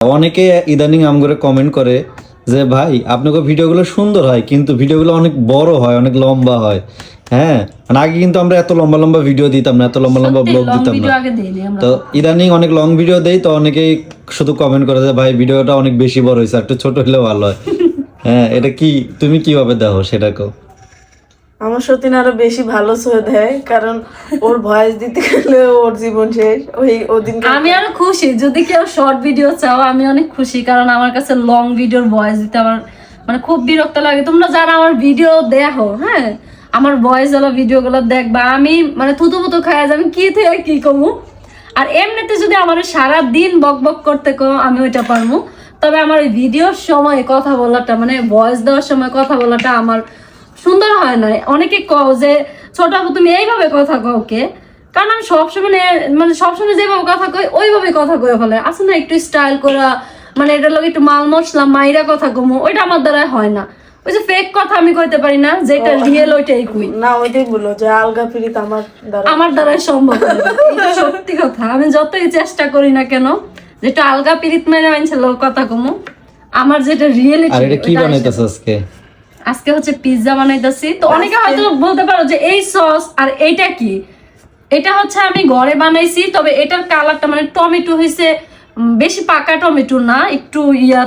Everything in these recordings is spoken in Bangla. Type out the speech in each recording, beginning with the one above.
অনেকে ইদানিং আমগরে কমেন্ট করে যে ভাই আপনাদের ভিডিওগুলো সুন্দর হয় কিন্তু ভিডিওগুলো অনেক বড় হয়, অনেক লম্বা হয়। হ্যাঁ, মানে আগে কিন্তু আমরা এত লম্বা লম্বা ভিডিও দিতাম না, এত লম্বা লম্বা ব্লগ দিতাম না। তো ইদানিং অনেক লং ভিডিও দেই, তো অনেকেই শুধু কমেন্ট করে যে ভাই ভিডিওটা অনেক বেশি বড় হয়েছে, একটু ছোট হলে ভালো হয়। হ্যাঁ, এটা কি তুমি কিভাবে দেখো সেটা কো? আমার সতীন আরো বেশি ভালো সয়ে দেয়, কারণ ওর ভয়েস দিতে গেলে ওর জীবন শেষ। ওদিন আমি আরো খুশি যদি কেউ শর্ট ভিডিও চাও, আমি অনেক খুশি, কারণ আমার কাছে লং ভিডিওর ভয়েস দিতে আমার মানে খুব বিরক্ত লাগে। তোমরা যারা আমার ভিডিও দেখো, হ্যাঁ, আমার ভয়েস ওলা ভিডিও গুলো দেখবা, আমি মানে থুতু মুতু খাই আমি কি থেকে কি কমু। আর এমনিতে যদি আমার সারা দিন বক বক করতে কো, আমি ওইটা পারবো। তবে আমার ওই ভিডিওর সময় কথা বলাটা, মানে ভয়েস দেওয়ার সময় কথা বলাটা আমার সুন্দর হয় না। অনেকে কও যে ছোট আপু তুমি এইভাবে কথা কও কে? কারণ আমি সবসময় মানে সবসময় যেভাবে কথা কই ওইভাবে কথা কয়ে ফেলে। আসলে না একটু স্টাইল করা, মানে এটার লগে একটু মাল মশলা মাইরা কথা কমু, ওইটা আমার দ্বারা হয় না। ওই যে ফেক কথা আমি কইতে পারি না, যেটা রিয়েল ওইটাই কই। না, ওইটাই বলো যে আলগা ফিরিত আমার দ্বারা সম্ভব না। এটা সত্যি কথা। আমি যতই চেষ্টা করি না কেন, যেটা আলগা পিরিত মেরে আনছিল কথা কমু, আমার যেটা রিয়েলিটি। আর এটা কি বানাইতেছ আজকে? আজকে হচ্ছে পিৎজা বানাইতেছি। তো অনেকে হয়তো বলতে পারো যে এই সস আর এইটা কি? এটা হচ্ছে আমি ঘরে বানাইছি, তবে এটার কালারটা মানে টমেটো হয়েছে বেশি পাকা টমেটো না, একটু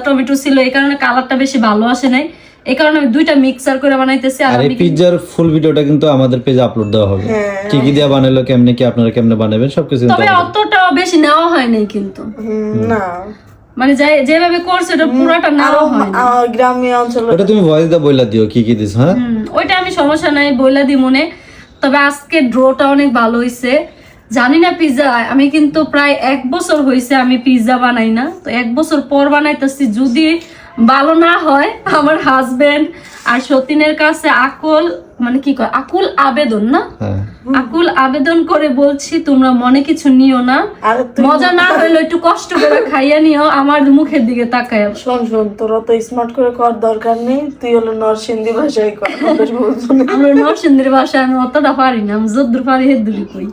টমেটো ছিল, এই কারণে কালারটা বেশি ভালো আসে নাই। এই কারণে আমি দুইটা মিক্সার করে বানাইতেছি। আর এই পিৎজার ফুল ভিডিওটা কিন্তু আমাদের পেজে আপলোড দেওয়া হবে। কি কি দিয়ে বানাইলো, কেমনে কি আপনারা কেমনে বানাবেন সবকিছু। তবে অতটাও বেশি নেওয়া হয় নাই কিন্তু, না মানে যেভাবে করছে ওটা পুরোটা নেওয়া হয় না। গ্রামীণ অঞ্চলে ওটা তুমি ভয়েস দা বইলা দিও কি কি দিছ। হ্যাঁ, ওইটা আমি সমস্যা নাই, বইলা দি মনে। তবে আজকে ড্রোটা অনেক ভালো হয়েছে। জানি না পিৎজা, আমি কিন্তু প্রায় 1 বছর হয়েছে আমি পিৎজা বানাই না। তো 1 বছর পর বানাইতেছি, যদি ভালো না হয় আমার হাজবেন্ড আর সতীনের কাছে আকুল মানে কি কয় আকুল আবেদন না, আকুল আবেদন করে বলছি তোমরা মনে কিছু নিও না, মজা না হইলো একটু কষ্ট করে খাইয়া নিও, আমার মুখের দিকে তাকায়। শোন তোরা তো স্মার্ট করে কর দরকার নেই, তুই হলো নরসিংদী ভাষায় কর। আমরা নরসিংদীর ভাষায় আমি অতটা পারি না, আমি যদ্দূর পারি হেদ্দুরি কই।